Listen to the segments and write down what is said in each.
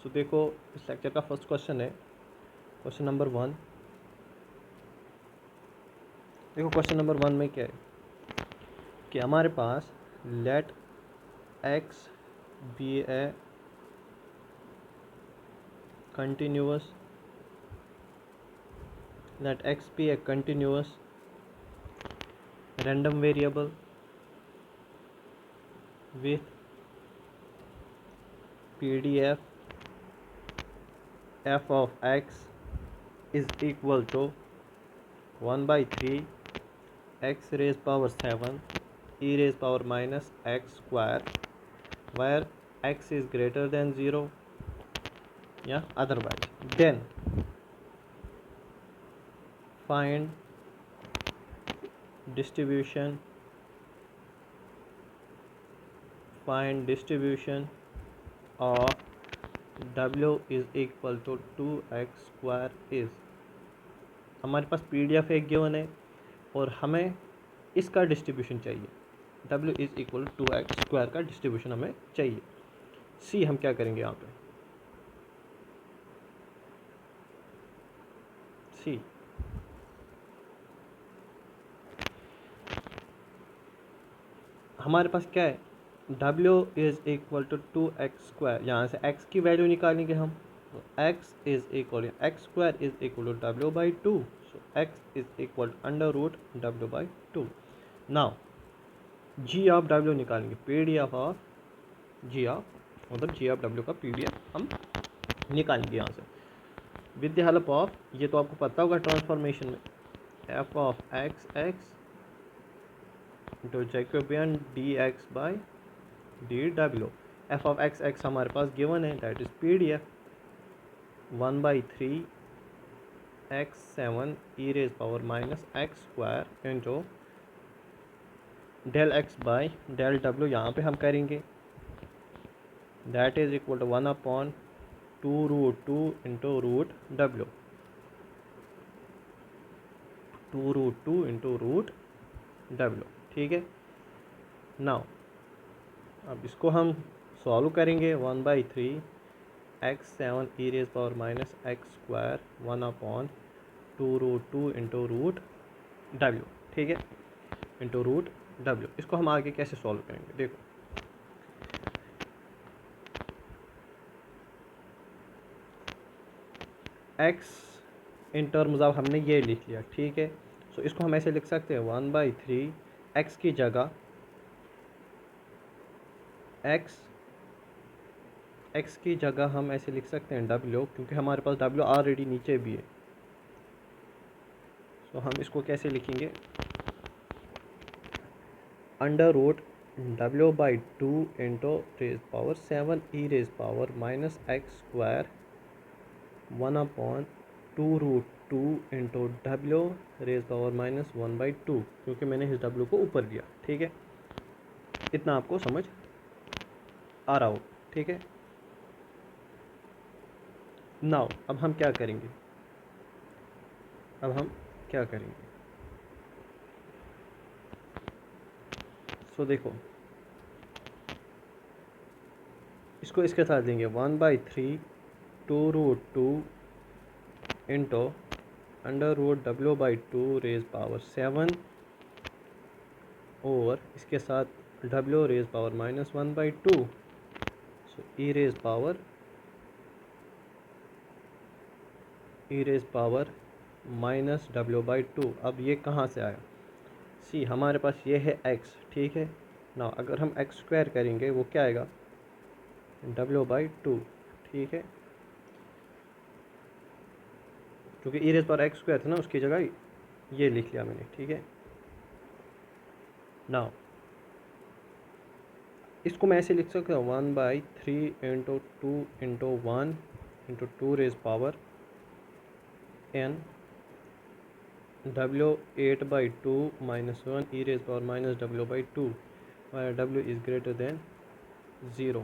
सो देखो इस लेक्चर का फर्स्ट क्वेश्चन है, क्वेश्चन नंबर 1। देखो क्वेश्चन नंबर 1 में क्या है कि हमारे पास let x be a continuous random variable with PDF f of x is equal to 1/3 x raised power 7 e raised power minus x square, where x is greater than 0 या otherwise. Then find distribution of w is equal to 2x square is। हमारे पास PDF एक given है और हमें इसका distribution चाहिए। w is equal to 2x square का distribution हमें चाहिए। सी हम क्या करेंगे यहाँ पे, सी हमारे पास क्या है, w is equal to 2x square. यहाँ से x की वैल्यू निकालेंगे हम, तो x is equal x square is equal to w/2। So x is equal under root w/2। Now G of w निकालेंगे, PDF ऑफ जी ऑफ मतलब G of w का PDF हम निकालेंगे यहाँ से विद द हेल्प ऑफ, ये तो आपको पता होगा ट्रांसफॉर्मेशन में, f of x into Jacobian dx/dw। f of x हमारे पास गिवन है, that is PDF 1/3 x7 e raise power minus x square into del x by del w। यहाँ पे हम करेंगे that is equal to 1/2√2 into root w, 2√2 into root w। ठीक है, now अब इसको हम सॉल्व करेंगे। 1/3 x7 e raise power minus x square 1/2√2 into root w। ठीक है, इंटू रूट w। इसको हम आगे कैसे सॉल्व करेंगे, देखो x इन टर्म्स ऑफ हमने ये लिख लिया। ठीक है, सो इसको हम ऐसे लिख सकते हैं 1/3 x की जगह x की जगह हम ऐसे लिख सकते हैं w, क्योंकि हमारे पास w ऑलरेडी नीचे भी है। तो हम इसको कैसे लिखेंगे, under root w/2 into raise power 7 e raise power minus x square 1/2√2 into w raise power minus 1/2, क्योंकि मैंने इस w को ऊपर लिया। ठीक है, इतना आपको समझ आ रहा हो। ठीक है, नाउ अब हम क्या करेंगे, सो देखो इसको इसके साथ देंगे 1/3 2√2 into under root w/2 raise power 7 और इसके साथ w raise power minus 1/2। So e raise power minus w/2। अब ये कहाँ से आया, सी हमारे पास ये है x। ठीक है, ना अगर हम x स्क्वायर करेंगे वो क्या आएगा, w/2। ठीक है, क्योंकि e raise power x square था ना, उसकी जगह ये लिख लिया मैंने। ठीक है, नाउ इसको मैं ऐसे लिख सकता हूँ 1/3 into 2 into 1 into 2 raise power n w 8/2 minus 1 e raise power minus w/2, where w is greater than 0।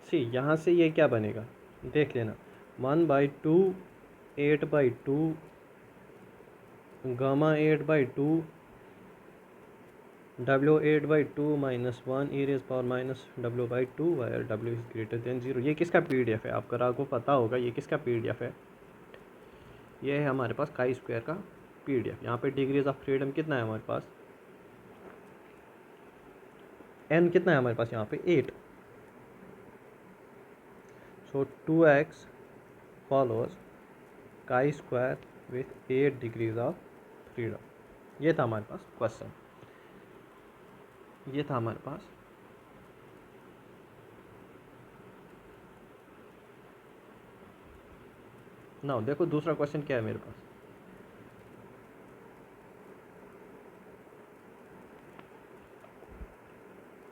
See यहाँ से ये क्या बनेगा, देख लेना, 1/2 8/2 gamma 8/2 W8/2 -1 e raise power minus W/2 where W is greater than 0। ये किसका PDF है? आपको पता होगा ये किसका PDF है? ये है हमारे पास काई स्क्वायर का PDF। यहाँ पे डिग्रीज ऑफ फ्रीडम कितना है हमारे पास? n कितना है हमारे पास यहाँ पे? 8। सो 2x follows chi square with 8 degrees of freedom. ये था हमारे पास क्वेश्चन, ये था हमारे पास। नाउ देखो दूसरा क्वेश्चन क्या है मेरे पास।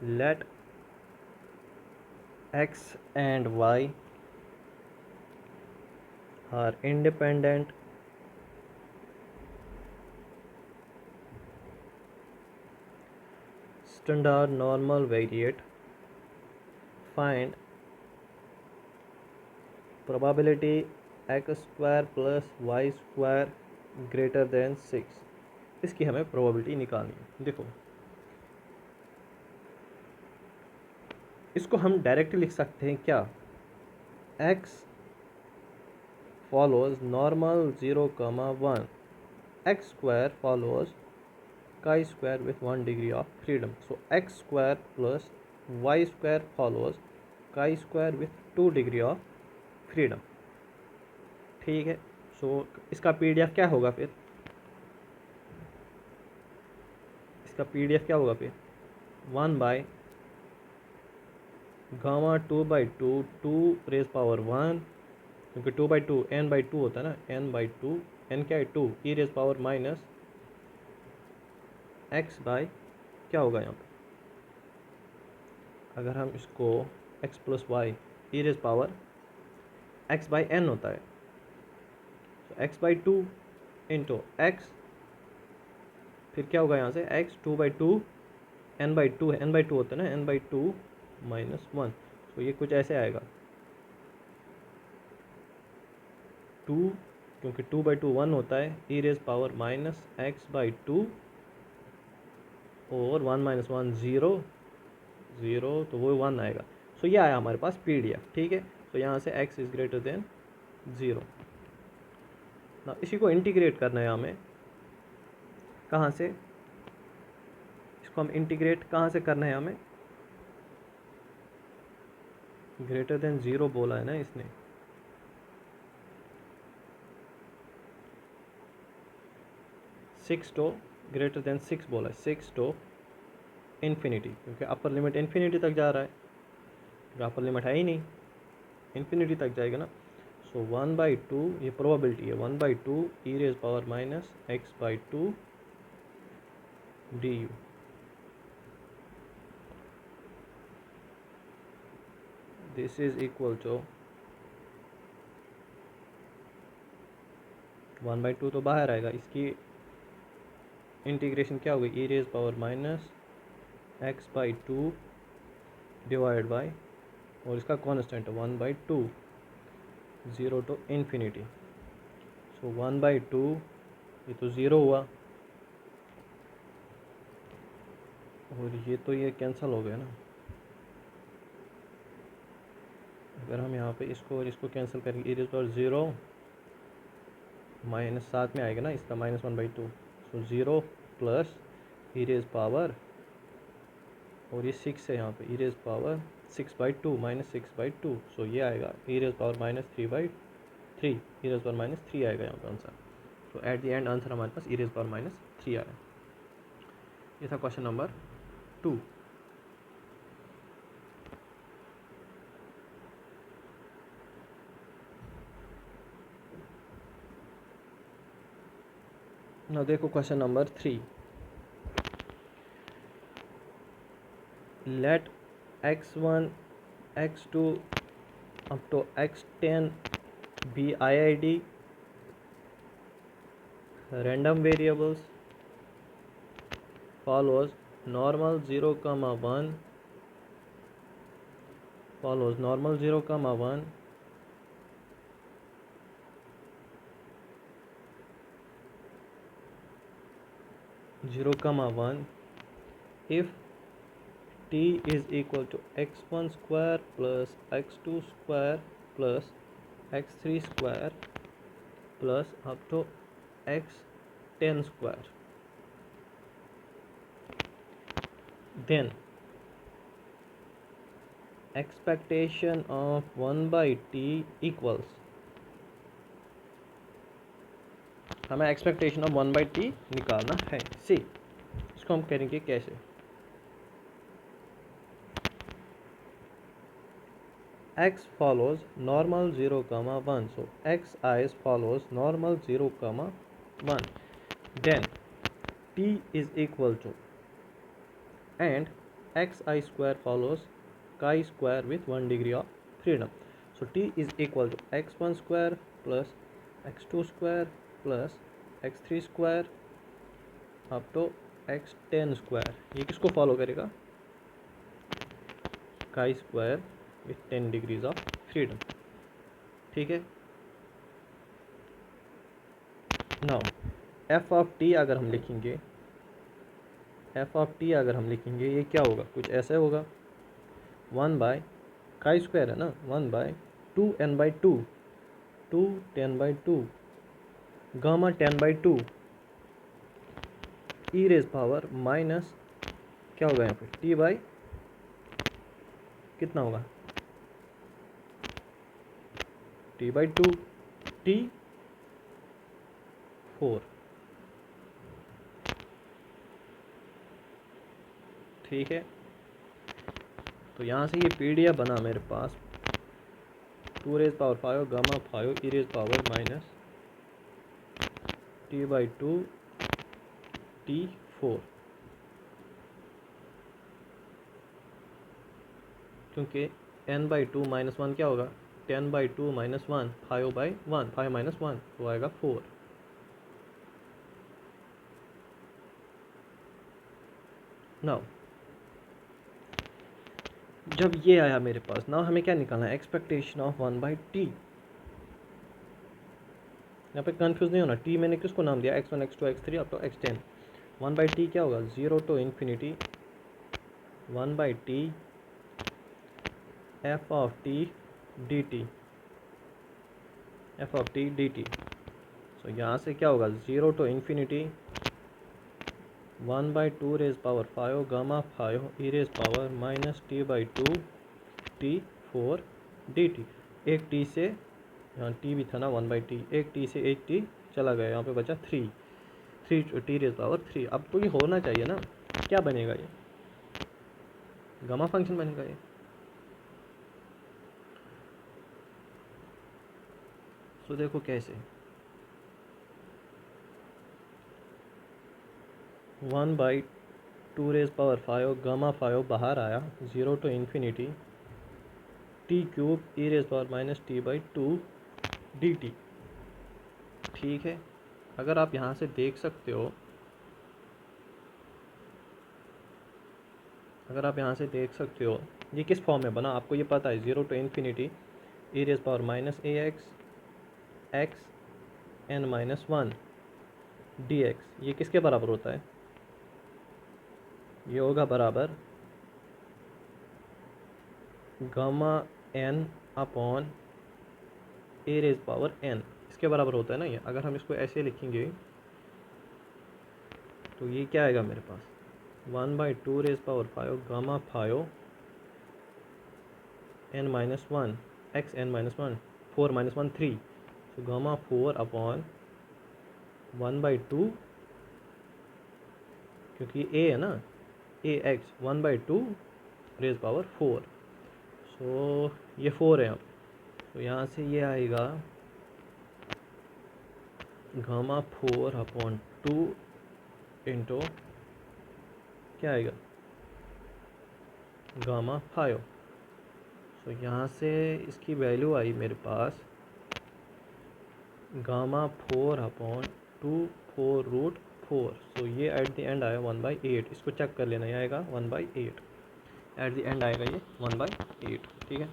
Let x and y are independent standard normal variate. Find probability x square plus y square greater than 6। इसकी हमें प्रोबेबिलिटी निकालनी है। देखो इसको हम डायरेक्टली लिख सकते हैं क्या? x follows normal 0, 1, x square follows chi square with 1 degree of freedom. So x square plus y square follows chi square with 2 degree of freedom। ठीक है। सो इसका PDF क्या होगा फिर? इसका PDF क्या होगा फिर? 1/Γ 2/2 2 रेज़ पावर 1, क्योंकि 2/2 n/2 होता है ना, n/2 n क्या है 2 e raise power minus x by क्या होगा यहाँ पे? अगर हम इसको x plus y e raise power x by n होता है, तो x/2 इंटू एक्स, फिर क्या होगा यहाँ से x 2/2 n/2 है, n/2 होता है ना, n/2 -1। तो ये कुछ ऐसे आएगा 2, क्योंकि 2/2 1 होता है, e raise power minus x/2 और 1 - 1 0 0, तो वो 1 आएगा। सो ये आया हमारे पास PDF। ठीक है। तो यहाँ से x इज़ ग्रेटर देन 0 ना। इसी को इंटीग्रेट करना है हमें। कहाँ से? इसको हम इंटीग्रेट कहाँ से करना है हमें? ग्रेटर देन 0 बोला है ना इसने। सिक्स टू ग्रेटर देन 6 बोला है, 6 टू इन्फिनिटी, क्योंकि अपर लिमिट इन्फिनिटी तक जा रहा है, अपर लिमिट है ही नहीं, इन्फिनिटी तक जाएगा ना। सो 1/2, ये प्रोबेबिलिटी है, 1/2 e raise power minus x/2 du। This is equal to 1/2 तो बाहर आएगा, इसकी इंटीग्रेशन क्या होगी? e raise power minus x/2 divide by, और इसका कांस्टेंट 1/2 0 टू इन्फिनिटी। सो 1/2 ये तो 0 हुआ, और ये कैंसिल हो गया ना। अगर हम यहाँ पे इसको और इसको कैंसिल करेंगे, e रेज़ पावर 0 माइनस साथ में आएगा ना इसका -1/2। सो 0 प्लस e रेज़ पावर, और ये 6 है यहाँ पे, e रेज़ पावर 6/2 माइनस 6/2। सो ये आएगा e raise power -3/3, e raise power -3 आएगा यहाँ पे आंसर। तो एट द एंड आंसर हमारे पास e रेज़ पावर -3 आया। ये था क्वेश्चन नंबर 2। ना देखो question number 3। Let x1 x2 up to x10 be IID random variables follows normal 0, 1 follows normal 0, 1 0, 1 if t is equal to x1 square plus x2 square plus x3 square plus up to x10 square, then expectation of 1 by t equals, हमें expectation of 1 by T निकालना है। सी इसको हम करेंगे कैसे, x follows normal 0 comma 1, so x i's follows normal 0 comma 1, then t is equal to, and xi square follows chi square with 1 degree of freedom, so t is equal to x1 square plus x2 square plus x3 square up to x10 square, ये किसको follow करेगा, chi square with 10 degrees of freedom, ठीक है। Now f of t अगर हम लिखेंगे, f of t अगर हम लिखेंगे ये क्या होगा, कुछ ऐसे होगा, 1 बाय chi स्क्वायर है ना, 1 by 2n by 2, 2 10 by 2 gamma 10 by 2 e raise power minus क्या होगा यहाँ पे t बाई कितना होगा, t बाई 2 t 4, ठीक है। तो यहाँ से ये PDF बना मेरे पास 2 raise power 5 gamma 5 e raise power minus t by 2 t 4, क्योंकि n बाई 2 माइनस 1 क्या होगा, 10 बाई 2 माइनस 1 5 बाई 1, 5 माइनस 1 तो आएगा 4। नाउ जब ये आया मेरे पास, नाउ हमें क्या निकालना है, एक्सपेक्टेशन ऑफ 1 बाई टी। यहाँ पे कंफ्यूज नहीं होना, टी मैंने किसको नाम दिया, x1 x2 x3 up to x10, 1 by T क्या होगा, 0 to infinity 1 by t f of t d t, f of t d t. So यहाँ से क्या होगा, 0 to infinity 1 by 2 raise power 5 gamma 5 e raise power minus t by 2 t 4 d t. एक t से, यहाँ T भी था ना 1 बाई टी, एक टी से एक टी चला गया, यहाँ पे बचा 3 टी रेज पावर 3। अब तो ये होना चाहिए ना, क्या बनेगा, ये गामा फंक्शन बनेगा ये। सो देखो कैसे, 1 बाई 2 रेज पावर 5 गामा 5 बाहर आया, 0 to infinity t cube e raise power minus t by 2 d t, ठीक है। अगर आप यहाँ से देख सकते हो, अगर आप यहाँ से देख सकते हो ये किस फॉर्म में बना, आपको ये पता है, 0 to infinity e raise power minus a x n minus 1 d x, ये किसके बराबर होता है, ये होगा बराबर gamma n upon a raise power n, इसके बराबर होता है ना ये। अगर हम इसको ऐसे लिखेंगे तो ये क्या आएगा मेरे पास, 1 by 2 raise power 5 gamma 5 n minus 1 x n minus 1 4 माइनस 1 3, तो गामा 4 अपॉन 1 बाई 2, क्योंकि ए है ना, ए एक्स 1 बाई 2 रेज पावर 4, सो ये 4 है। अब तो यहाँ से ये आएगा गामा 4 अपॉन 2 इंटू क्या आएगा, गामा 5। सो यहाँ से इसकी वैल्यू आई मेरे पास गामा 4 अपॉन 2 4 रूट 4, सो ये एट द एंड आया 1 बाई 8। इसको चेक कर लेना, ये आएगा 1 बाई 8, एट द एंड आएगा ये 1 बाई 8, ठीक है।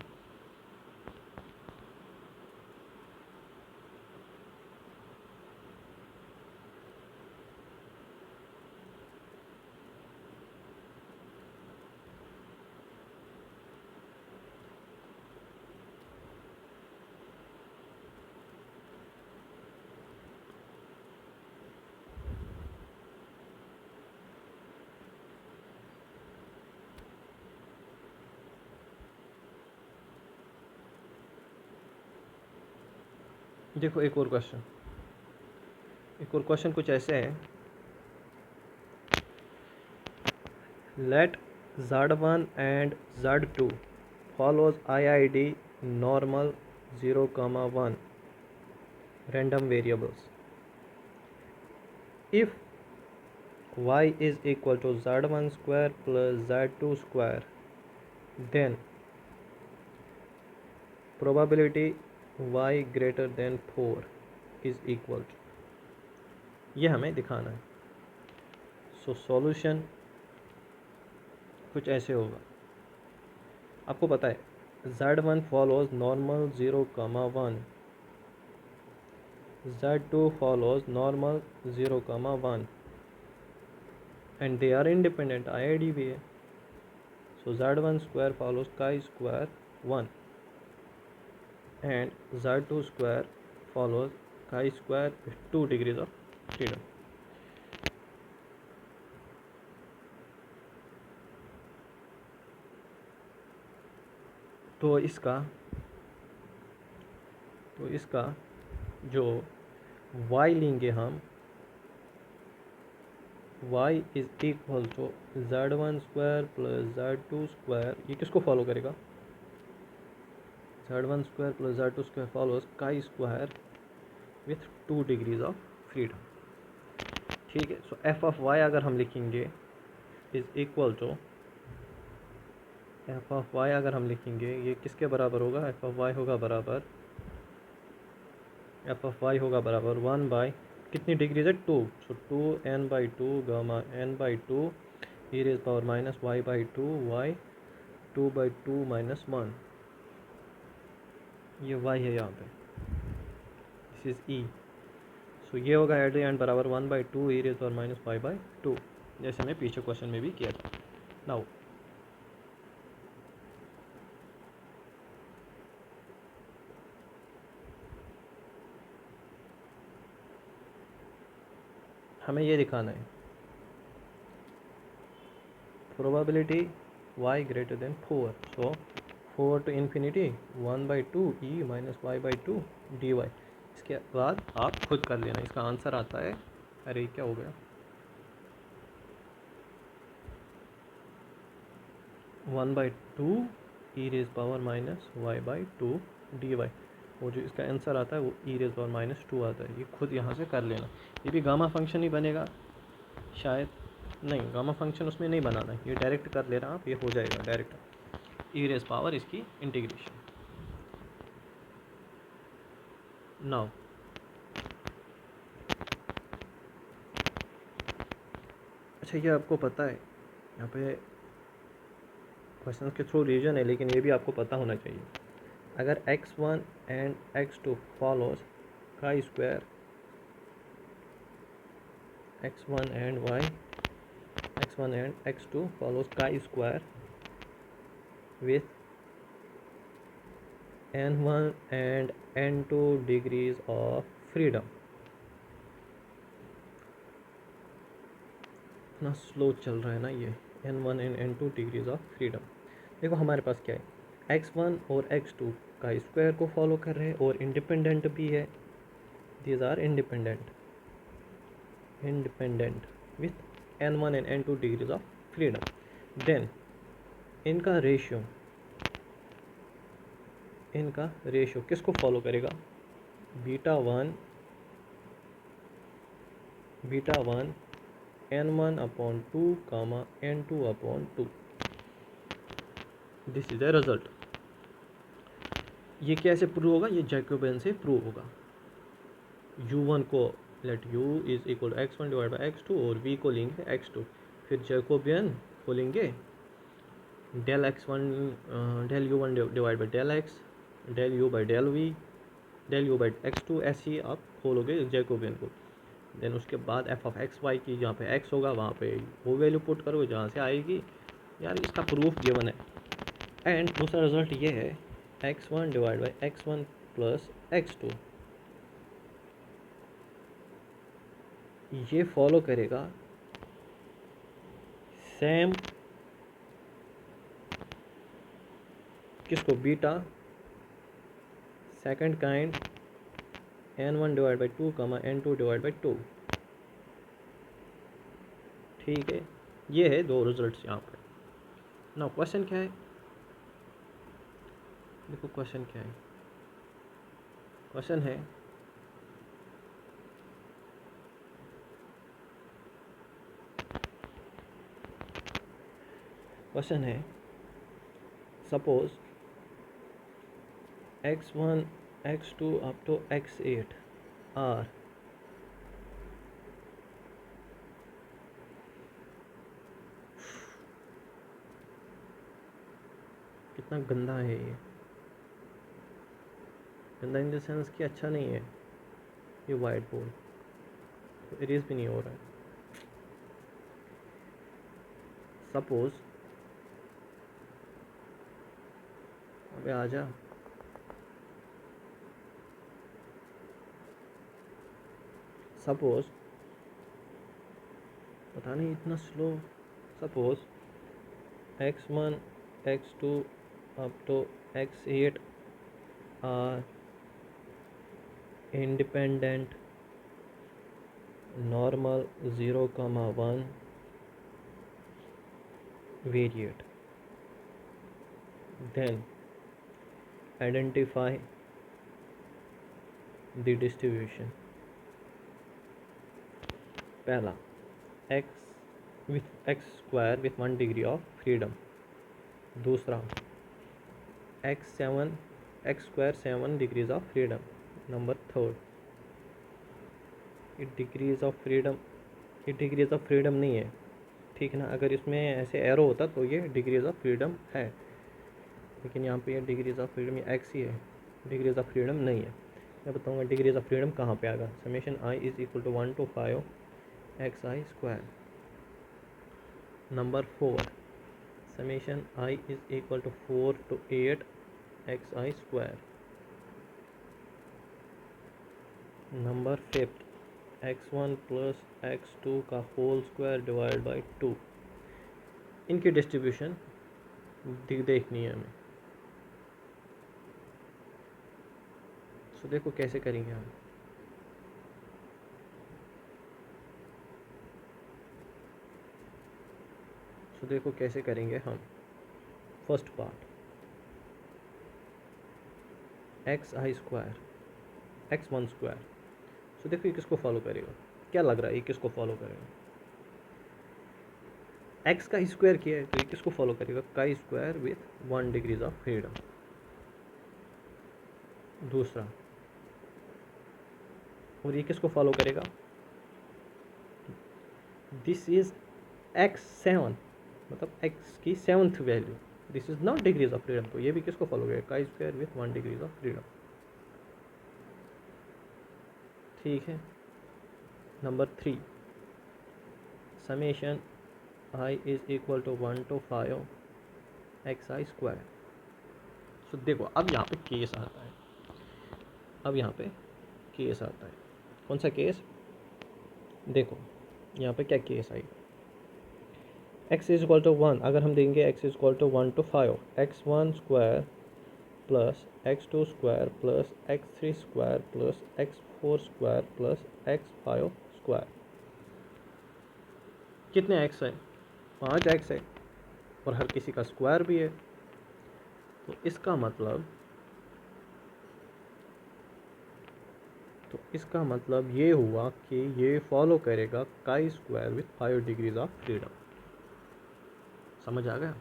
देखो एक और क्वेश्चन कुछ ऐसे है, late Z1 and Z2 follows IID normal 0, 1 random variables. If y is equal to Z1 square plus Z2 square, then probability y greater than 4 is equal to, ये हमें दिखाना है। सो सॉल्यूशन कुछ ऐसे होगा, आपको पता है Z1 follows normal 0, 1, Z2 follows normal 0, 1 and they are independent, IID भी है। So Z1 square follows chi square 1 and Z2 square follows chi square with 2 degrees of freedom. तो इसका जो y लेंगे हम, y is equal to Z1 square plus Z2 square, ये किसको follow करेगा? Z1 square plus Z2 square follows chi square with 2 degrees of freedom. ठीक है, सो एफ ऑफ वाई अगर हम लिखेंगे is equal to, f of y अगर हम लिखेंगे ये किसके बराबर होगा? एफ ऑफ वाई होगा बराबर, एफ ऑफ वाई होगा बराबर 1 बाई कितनी डिग्रीज है? 2। So 2n/2 gamma n/2 e raise power minus y/2 y 2/2 minus 1, ये y है यहाँ पे, दिस इज e। सो ये होगा एट द एंड बराबर 1/2 e raise power minus y/2, जैसे हमने पीछे क्वेश्चन में भी किया था। नाउ हमें ये दिखाना है probability y greater than 4, so 4 to infinity 1/2 e minus y/2 dy। इसके बाद आप खुद कर लेना, इसका आंसर आता है, अरे क्या हो गया, 1/2 e raise power minus y/2 dy। वो जो इसका आंसर आता है वो e रेज पावर माइनस 2 आता है, ये खुद यहाँ से कर लेना। ये भी गामा फंक्शन ही बनेगा शायद, नहीं गामा फंक्शन उसमें नहीं बनाना, ये डायरेक्ट कर लेना आप, ये हो जाएगा डायरेक्ट ई रेज पावर इसकी इंटीग्रेशन। नाउ अच्छा, ये आपको पता है यहाँ पे क्वेश्चन के थ्रू रीजन है, लेकिन ये भी आपको पता होना चाहिए, अगर x1 and x2 follows chi square, x1 and x2 follows chi square with n1 and n2 degrees of freedom। इतना स्लो चल रहा है ना ये, n1 and n2 degrees of freedom. देखो हमारे पास क्या है, x1 और x2 का स्क्वायर को फॉलो कर रहे हैं और इंडिपेंडेंट भी है, these are independent with n1 and n2 degrees of freedom. Then इनका रेशियो किसको फॉलो करेगा? Beta one n1/2 comma n2/2। This is the result. ये कैसे प्रूव होगा? ये जैकोबियन से प्रूव होगा। u1 को let u is equal to x1 divide by x2 और v को लेंगे x2, फिर जैकोबियन खोलेंगे del x1 del u1 divide by del x, del u by del v, del u by x2, ऐसे ही आप खोलोगे जैकोबियन को। देन उसके बाद एफ ऑफ एक्स वाई की जहाँ पे x होगा वहाँ पे वो वैल्यू पुट करोगे जहाँ से आएगी। यार इसका प्रूफ गिवन है। एंड दूसरा रिजल्ट ये है x1 divide by x1 plus x2, ये फॉलो करेगा सेम किसको? Beta second kind n1 divide by 2 कमा n2 डिवाइड बाई 2। ठीक है, ये है दो रिजल्ट्स यहाँ पे। ना क्वेश्चन क्या है, देखो क्वेश्चन क्या है। क्वेश्चन है suppose x1 x2 up to x8 are कितना गंदा है ये, गंदा इन द सेंस कि अच्छा नहीं है। ये वाइट बोर्ड तो इरेज भी नहीं हो रहा है। सपोज अबे आजा, सपोज पता नहीं इतना slow. Suppose x1 x2 up to x8 are independent normal 0,1 variate, then identify the distribution। पहला x square with 1 degree of freedom। दूसरा x square 7 degrees of freedom। Number third ये डिग्रीज ऑफ फ्रीडम नहीं है, ठीक है ना। अगर इसमें ऐसे एरो होता तो ये डिग्रीज ऑफ फ्रीडम है, लेकिन यहाँ पे ये डिग्रीज ऑफ फ्रीडम ये एक्स ही है, डिग्रीज ऑफ फ्रीडम नहीं है। मैं बताऊँगा डिग्रीज ऑफ फ्रीडम कहाँ पे आएगा। Summation i is equal to 1 to 5 xi square. Number 4 summation i is equal to 4 to 8 xi square. Number 5 x1 plus x2 का होल स्क्वायर डिवाइड बाई 2। इनकी distribution देखनी है हमें। तो देखो कैसे करेंगे हम। तो देखो कैसे करेंगे हम। First part xi square x1 square. तो देखो ये किसको फॉलो करेगा, क्या लग रहा है ये किसको फॉलो करेगा। x का स्क्वायर किया है तो ये किसको फॉलो करेगा, chi square with 1 degrees of freedom. दूसरा और ये किसको फॉलो करेगा, दिस इज x7 मतलब x की 7th value, this is not degrees of freedom. तो ये भी किसको फॉलो करेगा, chi square with 1 degrees of freedom. ठीक है। Number 3 summation i is equal to 1 to 5 xi square. So देखो अब यहाँ पे केस आता है, कौन सा केस, देखो यहाँ पे क्या केस आई। x इज इक्वल टू 1 अगर हम देंगे x is equal to 1 to 5 x1 square plus x2 square plus x3 square plus x4 square plus x5 square. कितने x है, 5 x है और हर किसी का स्क्वायर भी है। तो इसका मतलब ये हुआ कि ये फॉलो करेगा chi square with 5 degrees of freedom. समझ आ गया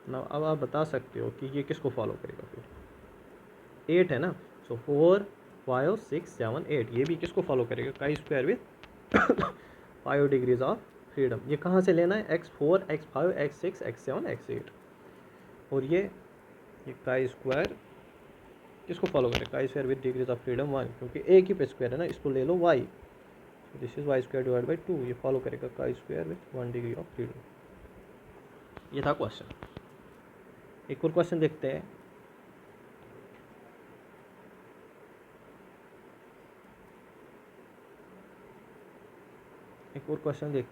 ना। अब आप बता सकते हो कि ये किसको फॉलो करेगा, फिर 8 है ना। सो 4 5 6 7 8 ये भी किसको फॉलो करेगा, chi square with 5 degrees of freedom. ये कहाँ से लेना है, x4 x5 x6 x7 x8। और ये काई स्क्वायर किसको फॉलो करेगा, chi square with degrees of freedom 1, क्योंकि एक ही पे स्क्वायर है ना, इसको ले लो y, this is y square divide by 2। ये फॉलो करेगा chi square with 1 degree of freedom. ये था क्वेश्चन। एक और क्वेश्चन देखते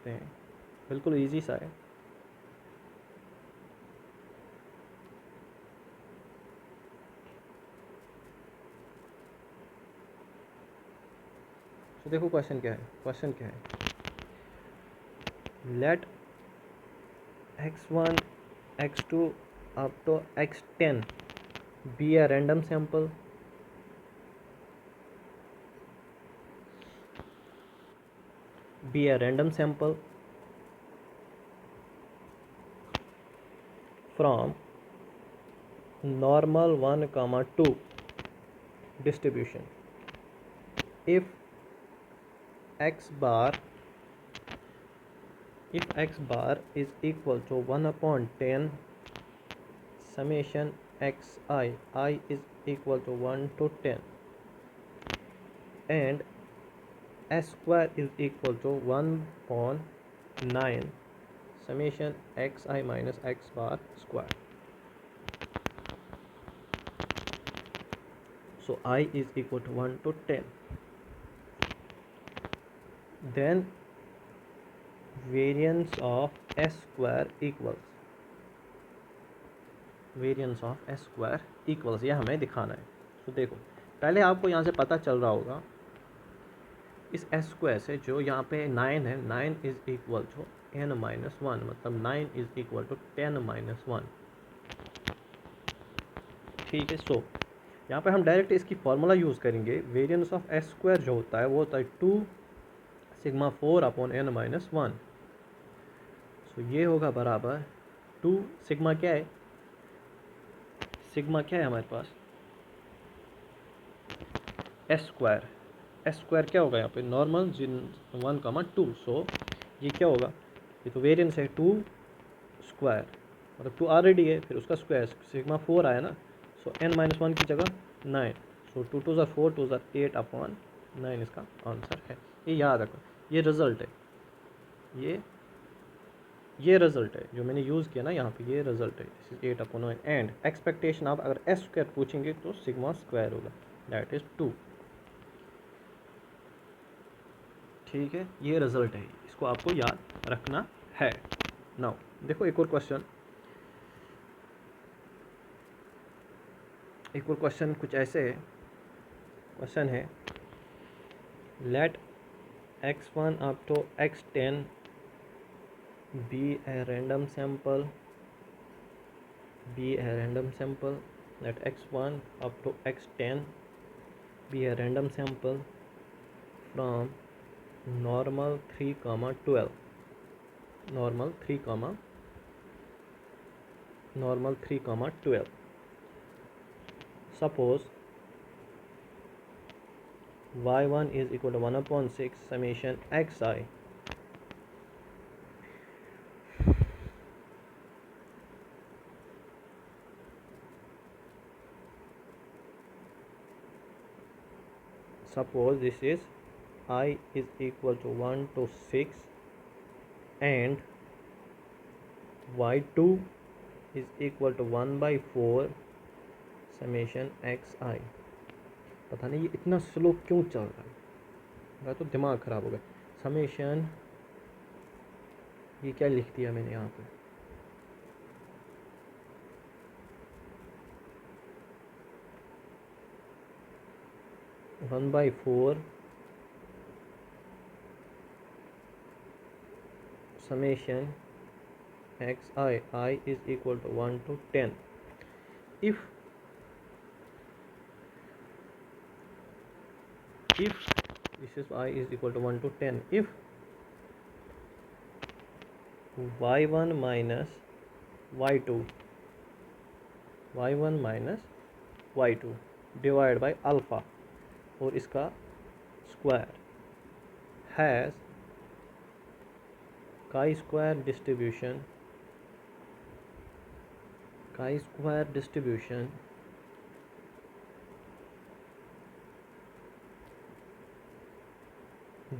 हैं। बिल्कुल इजी सा है। तो देखो क्वेश्चन क्या है, क्वेश्चन क्या है, let x1 x2 up to x10 be a random sample from normal 1 comma 2 distribution if x bar is equal to 1 upon 10 summation xi, I is equal to 1 to 10, and s square is equal to 1 upon 9 summation xi minus x bar square. So I is equal to 1 to 10. Then variance of s square equals ये हमें दिखाना है. तो देखो पहले आपको यहाँ से पता चल रहा होगा इस s स्क्वायर से जो यहाँ पे 9 है, 9 is equal to n minus 1, मतलब 9 इज इक्वल टू 10 माइनस 1. ठीक है. सो यहाँ पे हम डायरेक्ट इसकी फॉर्मूला यूज़ करेंगे. वेरिएंस ऑफ s स्क्वायर जो होता है वो होता है 2 सिग्मा 4 अपॉन n माइनस 1. सो ये होगा बराबर 2 सिग्मा क्या है, सिग्मा क्या है हमारे पास, s स्क्वायर क्या होगा यहाँ पे, नॉर्मल 1 कमा 2. सो ये क्या होगा, ये तो वेरिएंस है 2 स्क्वायर, मतलब 2 ऑलरेडी है, फिर उसका स्क्वायर सिग्मा 4 आया ना. सो n माइनस 1 की जगह 9. सो 2 2 ज़ा 4 2 ज़ा 8 अपॉन 9 इसका आंसर है. ये याद रखो, ये रिज़ल्ट है, ये रिज़ल्ट है जो मैंने यूज़ किया ना यहाँ पे, ये रिज़ल्ट है. This is 8 upon 9 and expectation आप अगर s स्क्वायर पूछेंगे तो सिग्मा स्क्वायर होगा, दैट इज़ 2. ठीक है, ये रिज़ल्ट है, इसको आपको याद रखना है. नाउ देखो एक और क्वेश्चन कुछ ऐसे है. क्वेश्चन है let x1 up to x10 be a random sample let x1 up to x10 be a random sample from normal 3 comma 12 suppose y1 is equal to 1 upon 6 summation xi. Suppose this is I is equal to 1 to 6 and y2 is equal to 1 by 4 summation xi. पता नहीं ये इतना slow क्यों चल रहा है, मेरा तो दिमाग ख़राब हो गया. समेशन ये क्या लिख दिया मैंने यहाँ पे, one by 4 summation xi, I is equal to 1 to 10. If this is I is equal to 1 to 10, if y1 minus y2 divide by alpha और इसका square has chi square distribution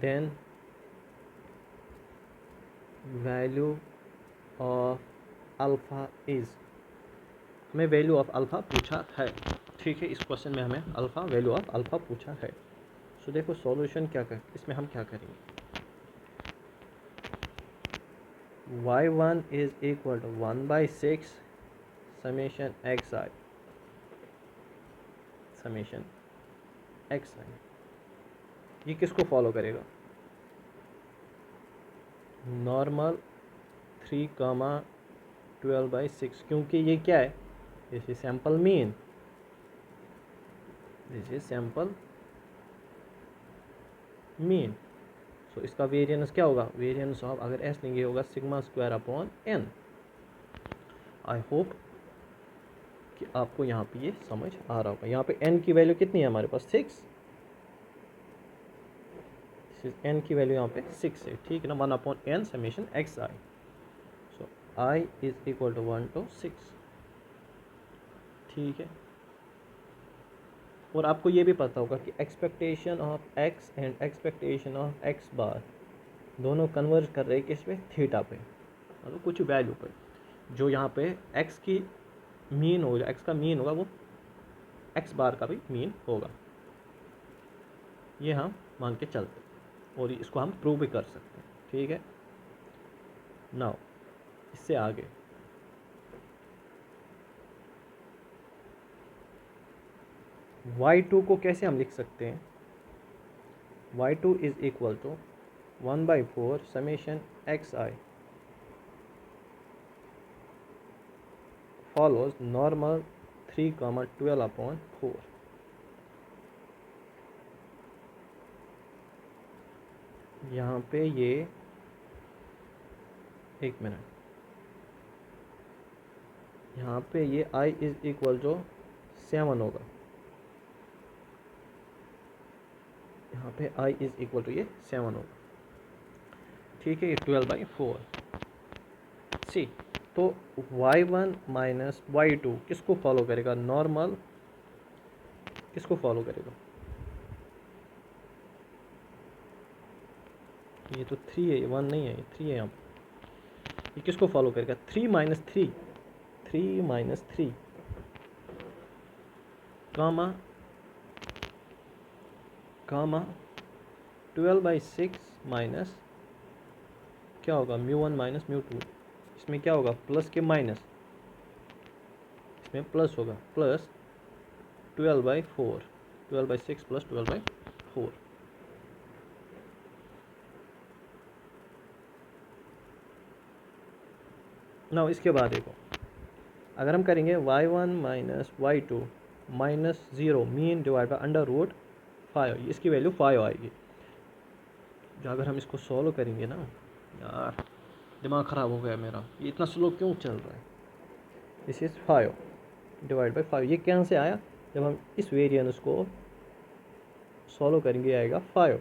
then value of alpha is. हमें value of alpha पूछा है. ठीक है, इस question में हमें वैल्यू ऑफ अल्फ़ा पूछा है. सो देखो सॉल्यूशन क्या कर, इसमें हम क्या करेंगे, y1 is equal to 1 by 6 summation xi ये किसको फॉलो करेगा? नॉर्मल 3,12/6, क्योंकि ये क्या है? This is sample mean, this is sample mean. So इसका वेरिएंस क्या होगा? वेरिएंस ऑफ, अगर एस लेंगे, होगा sigma square upon n. I hope कि आपको यहाँ पे ये समझ आ रहा होगा। यहाँ पे n की वैल्यू कितनी है हमारे पास? 6। n की वैल्यू यहाँ पे 6 है, ठीक है ना। 1/n summation x i. So i is equal to 1 to 6, ठीक है। और आपको ये भी पता होगा कि expectation of x and expectation of x बार दोनों कन्वर्ज कर रहे हैं किस पे? थीटा पे, मतलब कुछ वैल्यू पे। जो यहाँ पे x की मीन होगा, x का मीन होगा, वो x बार का भी मीन होगा। ये हम मान के चलते हैं और इसको हम प्रूव भी कर सकते हैं, ठीक है। नाउ इससे आगे y2 को कैसे हम लिख सकते हैं? y2 is equal to 1/4 summation x i follows normal 3,12/4। यहाँ पे ये, एक मिनट, यहाँ पे ये i इज इक्वल टू 7 होगा। यहाँ पे i इज इक्वल टू ये 7 होगा, ठीक है। ये 12/4 सी। तो y1 माइनस y2 किसको फॉलो करेगा? नॉर्मल किसको फॉलो करेगा? ये तो 3 है, 1 नहीं है, ये 3 है यहाँ पे। ये किसको फॉलो करेगा? 3 माइनस 3, 3 माइनस 3 कामा 12/6 माइनस क्या होगा? μ1 माइनस μ2। इसमें क्या होगा? प्लस के माइनस, इसमें प्लस होगा, प्लस 12/4, 12/6 प्लस 12/4। ना इसके बाद देखो, अगर हम करेंगे y1 minus y2 minus 0 mean divide by √5, इसकी वैल्यू 5 आएगी। जो अगर हम इसको सॉल्व करेंगे ना, यार दिमाग ख़राब हो गया मेरा, ये इतना स्लो क्यों चल रहा है। This is 5 divide by 5। ये कहाँ से आया? जब हम इस वेरिएंस को सॉल्व करेंगे आएगा 5।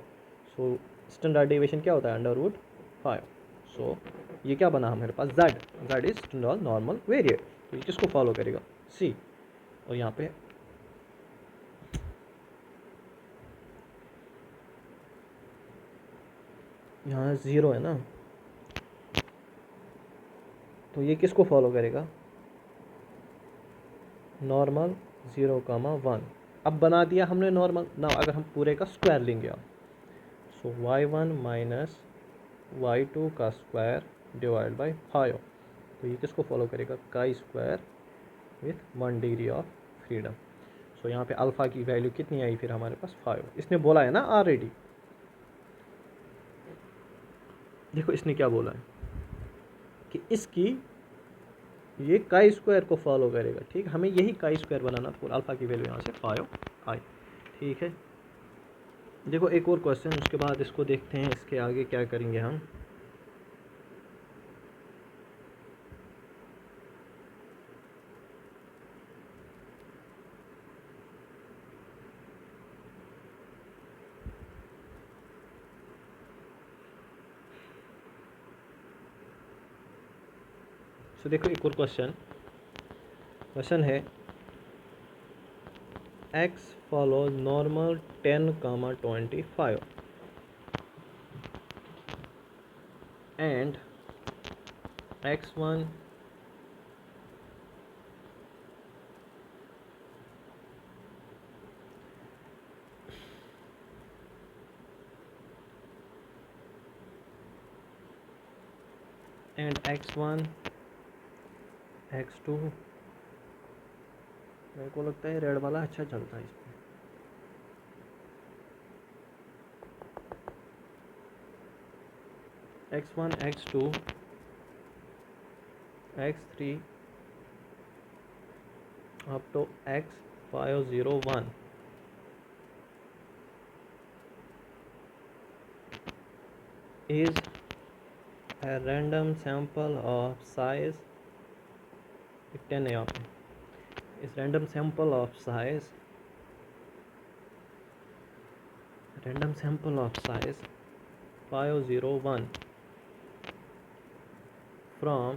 सो स्टैंडर्ड डेविएशन क्या होता है? √5। सो ये क्या बना हमारे पास? z is standard normal variate. तो ये किसको फॉलो करेगा? c। और यहाँ पे यहाँ 0 है ना, तो ये किसको फॉलो करेगा? नॉर्मल 0,1। अब बना दिया हमने नॉर्मल। ना अगर हम पूरे का स्क्वायर लेंगे अब, सो y1 माइनस y2 का स्क्वायर डिवाइड बाई 5। तो ये किसको फॉलो करेगा? Chi square with 1 degree of freedom. So यहाँ पे अल्फ़ा की वैल्यू कितनी आई फिर हमारे पास? 5। इसने बोला है ना ऑलरेडी, देखो इसने क्या बोला है कि इसकी ये काई स्क्वायर को फॉलो करेगा, ठीक। हमें यही काई स्क्वायर बनाना, तो अल्फ़ा की वैल्यू यहाँ से 5 आई, ठीक है। देखो एक और क्वेश्चन, उसके बाद इसको देखते हैं इसके आगे क्या करेंगे हम। तो देखो एक और क्वेश्चन है x follow normal 10,25 and x1 and x1 x2। मेरे को लगता है रेड वाला अच्छा चलता है इसमें। x1 x2 x3 up to x501 is a random sample of size 10 है यहाँ पे, is random sample of size 501 from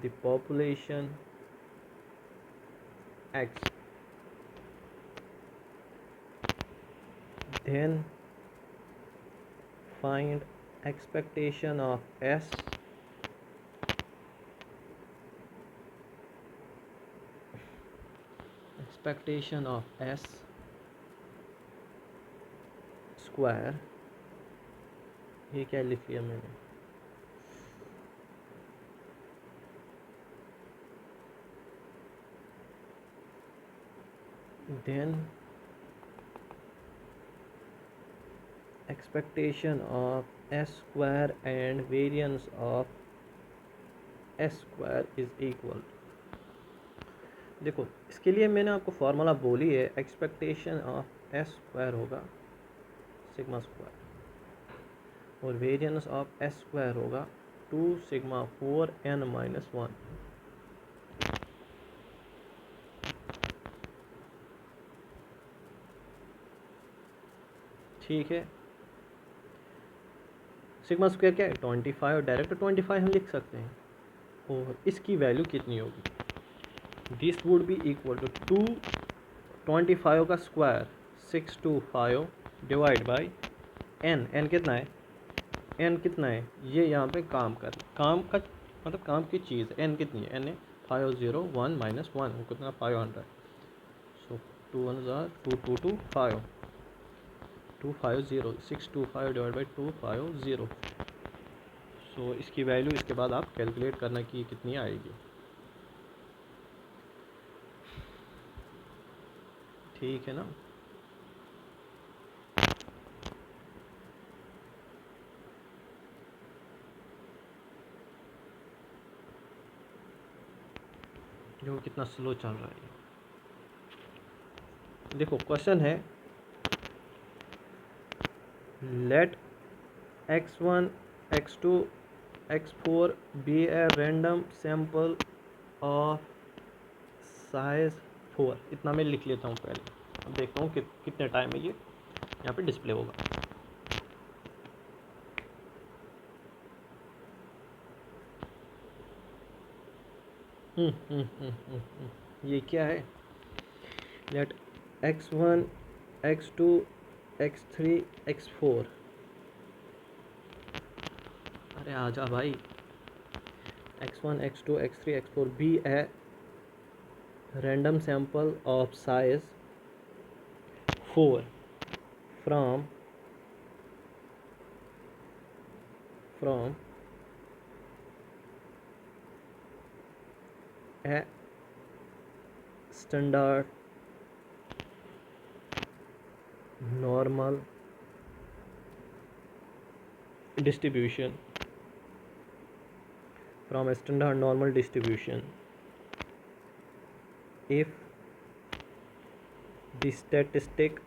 the population X, then find expectation of S square, ये क्या लिख लिया मैंने, then expectation of S square and variance of S square is equal। देखो इसके लिए मैंने आपको फॉर्मूला बोली है, एक्सपेक्टेशन ऑफ एस स्क्वायर होगा सिग्मा स्क्वायर और वेरिएंस ऑफ एस स्क्वायर होगा 2 सिग्मा 4 n माइनस 1। ठीक है, सिग्मा स्क्वायर क्या है 25, और डायरेक्ट 25 हम लिख सकते हैं, और इसकी वैल्यू कितनी होगी, this would be equal to 25 का square 625 divide by n, n कितना है, n कितना है, ये यहाँ पे काम का मतलब काम की चीज़ है, n कितनी है, n है 501 माइनस 1 कितना 500, सो 2 2 5 250 625 डिवाइड बाई 250, सो इसकी वैल्यू इसके बाद आप कैलकुलेट करना कि कितनी आएगी। ठीक है ना, जो कितना स्लो चल रहा है। देखो क्वेश्चन है, let x1 x2 x4 be a random sample of size 4। इतना मैं लिख लेता हूँ पहले, अब देखता हूँ कितने टाइम में ये यहाँ पे डिस्प्ले होगा। ये क्या है, let x1 x2 x3 x4, अरे आजा भाई, x1 x2 x3 x4 be a random sample of size 4 from a standard normal distribution, from a standard normal distribution if the statistic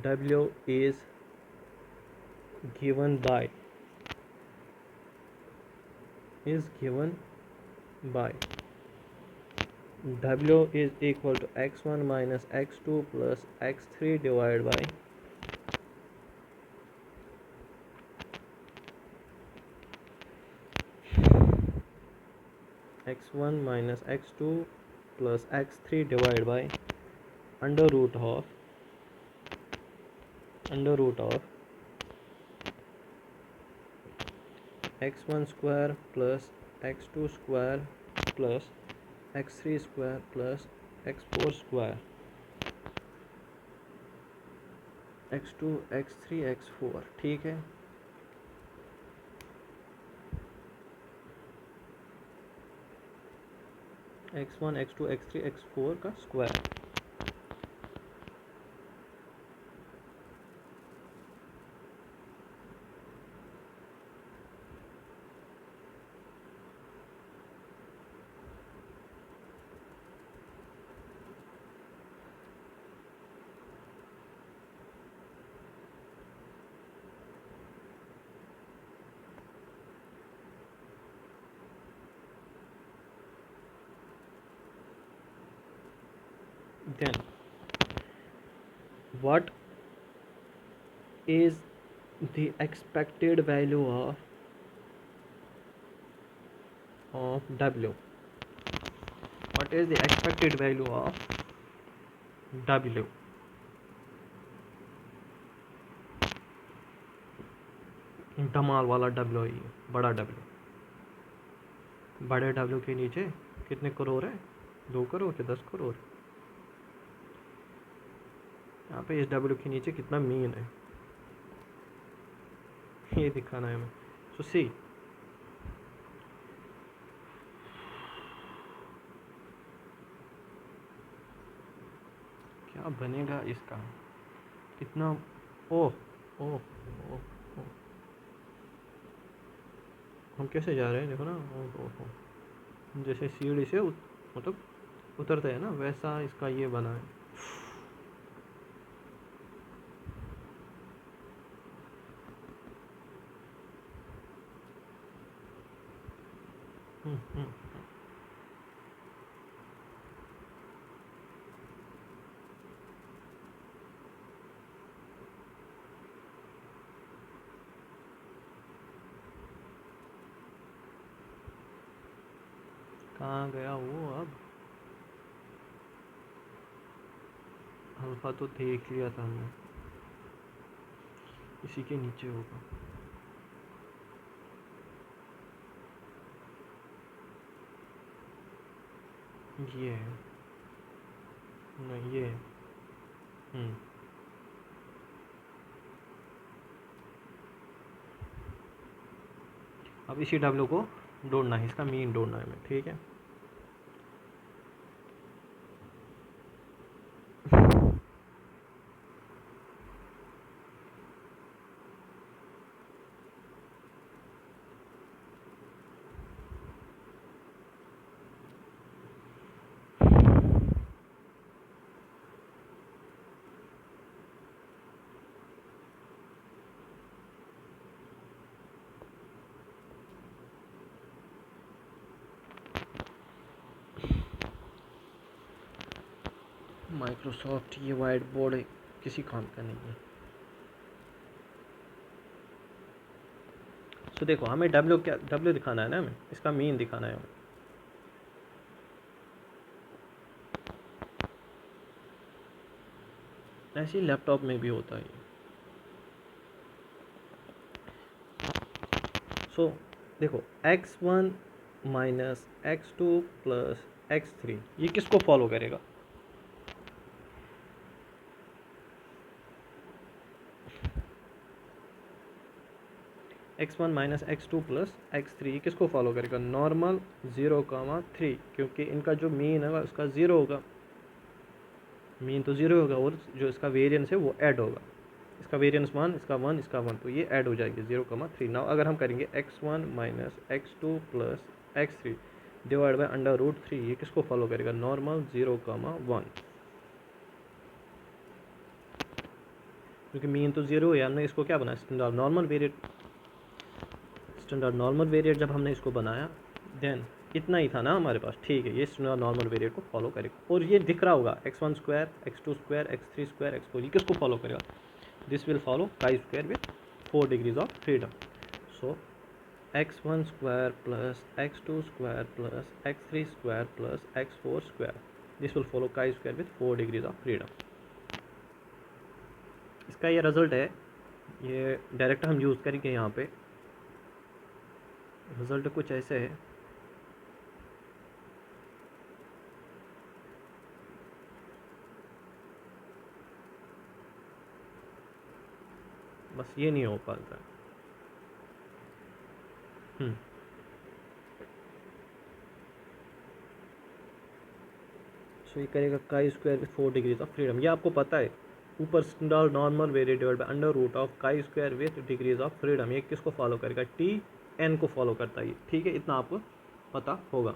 W is given by W is equal to x1 minus x2 plus x3 divided by x1 minus x2 plus x3 divided by under root of x1 square plus x2 square plus x3 square plus x4 square, x2 x3 x4। ठीक है, x1 x2 x3 x4 का square. Then what is the expected value of w? What is the expected value of w? धमाल वाला w है ये, बड़ा w। बड़े w के नीचे कितने करोड़ है? 2 करोड़ के 10 करोड़। यहाँ पे इस w के नीचे कितना मीन है ये दिखाना है हमें। सो सी क्या बनेगा इसका, कितना, ओह ओह ओह ओह, हम कैसे जा रहे हैं देखो ना, ओह ओह ओह, जैसे सीढ़ी से मतलब उतरते हैं ना, वैसा इसका ये बना है। कहाँ गया वो? अब अल्फा तो देख लिया था हमने, इसी के नीचे होगा। ये है, नहीं ये है। अब इसी डब्ल्यू को ढूंढना है, इसका मीन ढूंढना है हमें, ठीक है। माइक्रोसॉफ्ट ये वाइट बोर्ड किसी काम का नहीं है। तो देखो हमें डब्ल्यू क्या, डब्ल्यू दिखाना है ना हमें, इसका मीन दिखाना है हमें। ऐसे ही लैपटॉप में भी होता है। सो देखो x1 minus x2 plus x3 ये किसको फॉलो करेगा? x1 minus x2 plus x3 किसको फॉलो करेगा? नॉर्मल 0,3, क्योंकि इनका जो मीन है उसका 0 होगा, मीन तो 0 होगा और जो इसका वेरिएंस है वो ऐड होगा। इसका वेरिएंस 1, इसका 1, इसका 1, तो ये ऐड हो जाएगी 0,3। नाउ अगर हम करेंगे x1 minus x2 plus x3 divide by √3, ये किसको फॉलो करेगा? नॉर्मल 0,1, क्योंकि मीन तो 0 है। हमने इसको क्या बनाया? Standard normal variate. Standard normal variate जब हमने इसको बनाया देन इतना ही था ना हमारे पास, ठीक है। ये स्टैंडर्ड नॉर्मल वेरिएट को फॉलो करेगा और ये दिख रहा होगा x1 square, x2 square, x3 square, x4, ये किसको फॉलो करेगा? This will follow chi square with 4 degrees of freedom. So x1 square plus x2 square plus x3 square plus x4 square, this will follow chi square with 4 degrees of freedom. इसका ये result है, ये direct हम use करेंगे। यहाँ पे result कुछ ऐसे है, बस ये नहीं हो पाता। सो ये करेगा chi square with 4 degrees of freedom. ये आपको पता है, ऊपर standard normal variate divide by under root of chi square with degrees of freedom. ये किसको फॉलो करेगा? टी एन को फॉलो करता है, ठीक है, इतना आपको पता होगा।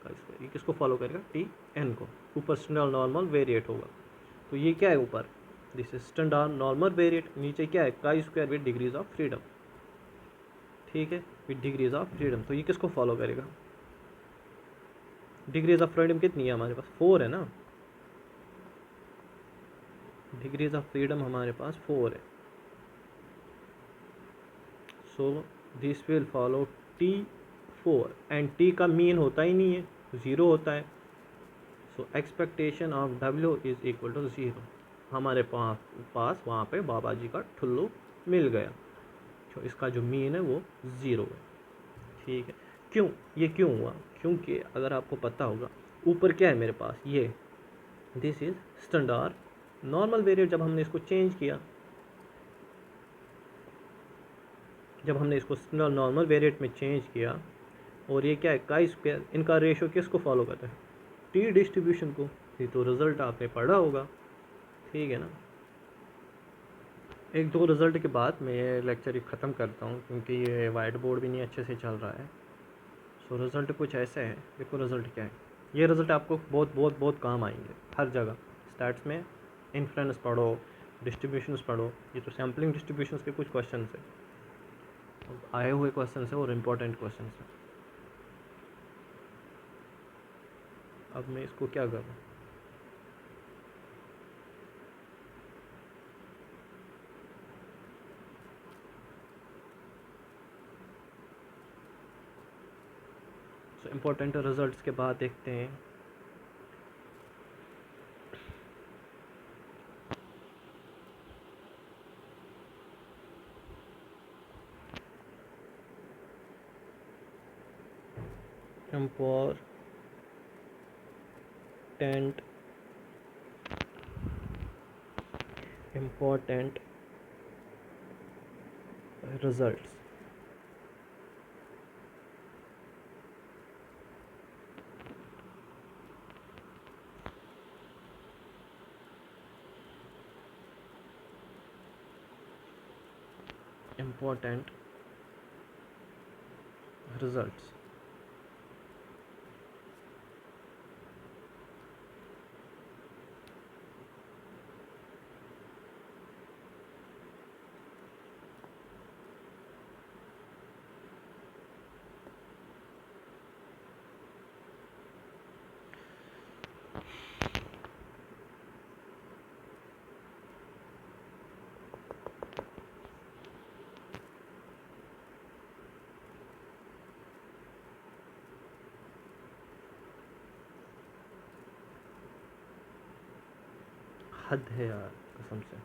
काई स्क्वायर ये किसको फॉलो करेगा? टी एन को। ऊपर स्टैंडर्ड नॉर्मल वेरिएट होगा, तो ये क्या है ऊपर? This is standard normal variate, नीचे क्या है? Chi square with degrees of freedom, ठीक है, विथ डिग्रीज ऑफ फ्रीडम। तो ये किसको फॉलो करेगा? डिग्रीज ऑफ फ्रीडम कितनी है हमारे पास? 4 है ना, डिग्रीज ऑफ फ्रीडम हमारे पास 4 है। So this will follow T4 and T का मीन होता ही नहीं है, 0 होता है। So expectation of W is equal to 0। हमारे पास वहाँ पे बाबा जी का ठुल्लू मिल गया, तो इसका जो मीन है वो 0 है, ठीक है। क्यों? ये क्यों हुआ? क्योंकि अगर आपको पता होगा ऊपर क्या है मेरे पास, ये this is standard normal variate. जब हमने इसको चेंज किया, जब हमने इसको स्टैंडर्ड नॉर्मल वेरिएट में चेंज किया, और ये क्या है? काई स्क्वायर, इनका रेशो किसको फॉलो करता है? टी डिस्ट्रीब्यूशन को। ये तो रिजल्ट आपने पढ़ा होगा, ठीक है ना। एक दो रिजल्ट के बाद मैं ये लेक्चर ख़त्म करता हूँ, क्योंकि ये वाइट बोर्ड भी नहीं अच्छे से चल रहा है। सो रिज़ल्ट कुछ ऐसे है, देखो रिज़ल्ट क्या है। ये रिज़ल्ट आपको बहुत बहुत बहुत काम आएंगे हर जगह। स्टैट्स में इन्फ्लुएंस पढ़ो, डिस्ट्रीब्यूशंस पढ़ो, ये तो सैम्पलिंग डिस्ट्रीब्यूशंस के कुछ क्वेश्चन है, आए हुए क्वेश्चन है और इम्पोर्टेंट क्वेश्चन है। अब मैं इसको क्या करूँ? सो इम्पोर्टेंट रिजल्ट्स के बाद देखते हैं। important results। important results। हद है यार कसम से।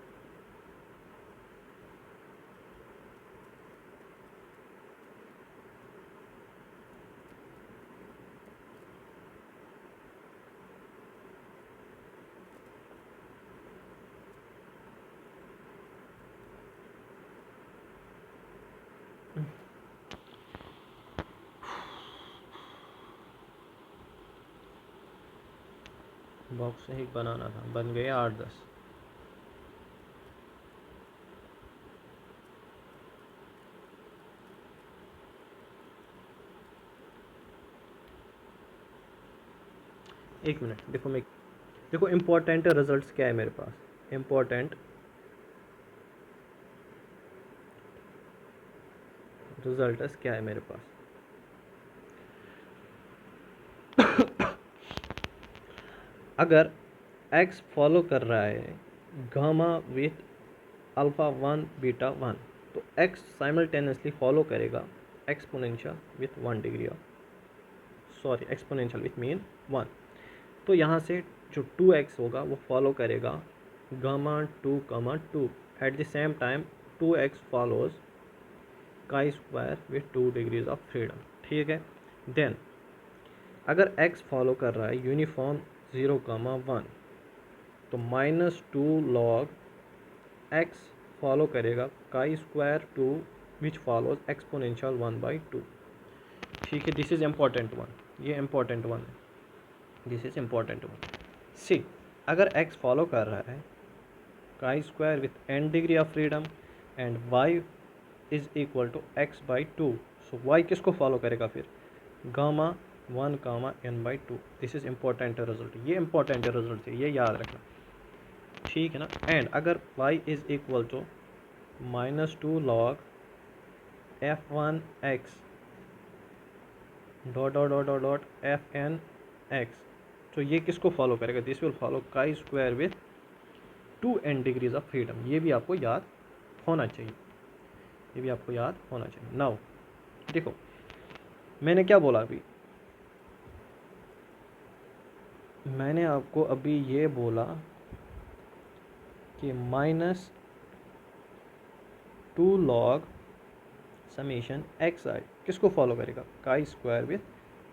बॉक्स एक बनाना था, बन गए 8-10। एक मिनट, देखो इम्पोर्टेंट रिजल्ट्स क्या है मेरे पास। इम्पोर्टेंट रिजल्ट्स क्या है मेरे पास? अगर x फॉलो कर रहा है गामा विथ अल्फ़ा 1 बीटा 1, तो x साइमल्टेनियसली फॉलो करेगा exponential with 1 degree of, sorry exponential with mean 1। तो यहाँ से जो 2x होगा वो फॉलो करेगा gamma 2, at the same time 2x follows chi square with 2 degrees of freedom, ठीक है। देन अगर x फॉलो कर रहा है यूनिफॉर्म 0,1, तो -2 log x फॉलो करेगा काई स्क्वायर 2 विच फॉलोज एक्सपोनेंशियल 1/2, ठीक है। दिस इज इम्पॉर्टेंट वन, ये इम्पॉर्टेंट वन है। This is important one. See, अगर x फॉलो कर रहा है chi square with n degree of freedom and y is equal to x by two, so y किसको follow करेगा फिर? Gamma 1 comma n by two. This is important result, ये important result है, ये याद रखना, ठीक है ना। एंड अगर y is equal to -2 log f1x dot dot dot dot dot f(n)x, तो ये किसको फॉलो करेगा? This will follow chi square with 2n degrees of freedom. ये भी आपको याद होना चाहिए, ये भी आपको याद होना चाहिए। नाउ देखो मैंने क्या बोला अभी, मैंने आपको अभी ये बोला कि -2 log समीशन एक्स आई किसको फॉलो करेगा? Chi square with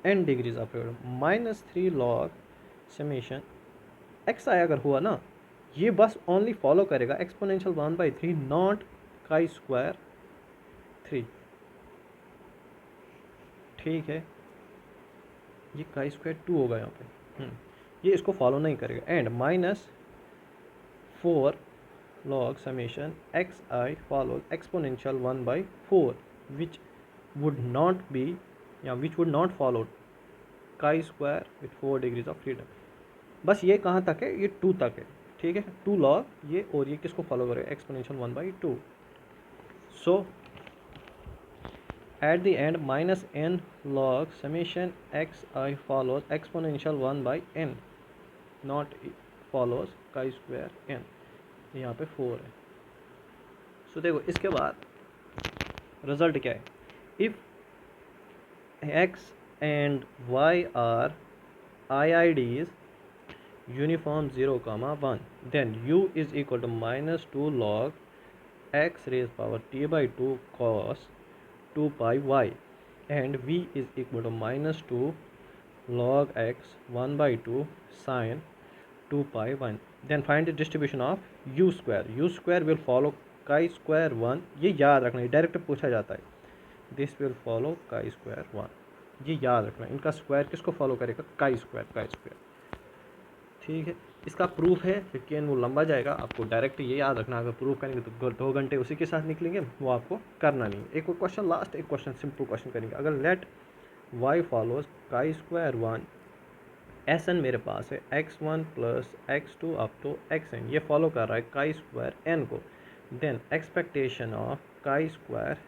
n degrees of freedom. -3 log summation x i अगर हुआ ना, ये बस ओनली फॉलो करेगा एक्सपोनेंशियल 1/3, नॉट काई स्क्वायर 3, ठीक है। ये काई स्क्वायर 2 होगा यहाँ पे, ये इसको फॉलो नहीं करेगा। And -4 log summation xi follows exponential 1/4 which would not be which would not follow chi square with 4 degrees of freedom। बस ये कहाँ तक है? ये 2 तक है, ठीक है। 2 log ये, और ये किसको फॉलो करेगा? Exponential 1/2। So at the end -n log summation xi follows exponential 1/n not follows chi square n। यहाँ पे 4 है। सो देखो इसके बाद रिजल्ट क्या है? If x and y are IIDs uniform 0, 1 then u is equal to -2 log x raise power t/2 cos 2 pi y and v is equal to -2 log x 1/2 sin 2 pi 1। Then find the distribution of u square will follow chi square 1। ये याद रखना, ये direct पूछा जाता है। This will follow chi square 1, ये याद रखना। इनका स्क्वायर किसको फॉलो करेगा? काई स्क्वायर, ठीक है। इसका प्रूफ है लेकिन वो लंबा जाएगा, आपको डायरेक्ट ये याद रखना। अगर प्रूफ करेंगे तो 2 घंटे उसी के साथ निकलेंगे, वो आपको करना नहीं। एक क्वेश्चन लास्ट, एक क्वेश्चन सिंपल क्वेश्चन करेंगे। अगर let y follows chi square 1 Sn मेरे पास है x1 plus x2 up to xn, ये फॉलो कर रहा है काई स्क्वायर n को। Then expectation of chi square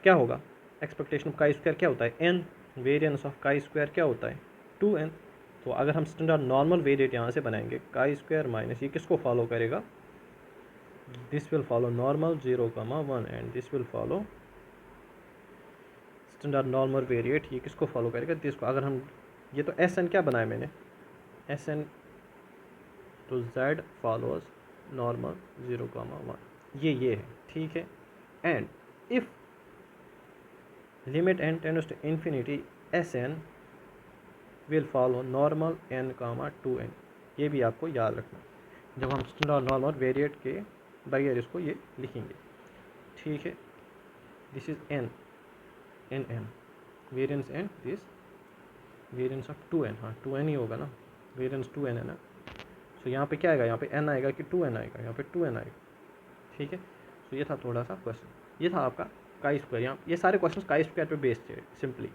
क्या होगा? एक्सपेक्टेशन ऑफ काई स्क्वायर क्या होता है? n। Variance of chi square क्या होता है? 2n। तो अगर हम स्टैंडर्ड नॉर्मल वेरिएट यहाँ से बनाएंगे, काई स्क्वायर माइनस ये किसको फॉलो करेगा? This will follow normal 0, 1 and this will follow standard normal variate, ये किसको फॉलो करेगा? दिस को। अगर हम ये तो Sn क्या बनाया मैंने? Sn तो z फॉलोज नॉर्मल 0, 1, ये है, ठीक है। And if limit n tends to infinity Sn will follow normal n, 2n। ये भी आपको याद रखना जब हम स्टैंडर्ड नॉर्मल वेरिएट के बगैर इसको ये लिखेंगे, ठीक है। This is n variance and this variance of 2n, हाँ 2n ही होगा ना, वेरिएंस 2n है ना। सो यहाँ पे क्या आएगा? यहाँ पे n आएगा कि 2n आएगा? यहाँ पे 2n आएगा, ठीक है। सो ये था थोड़ा सा क्वेश्चन, ये था आपका काई स्क्वायर। यहाँ ये सारे क्वेश्चन काई स्क्वायर पे बेस्ड है सिंपली।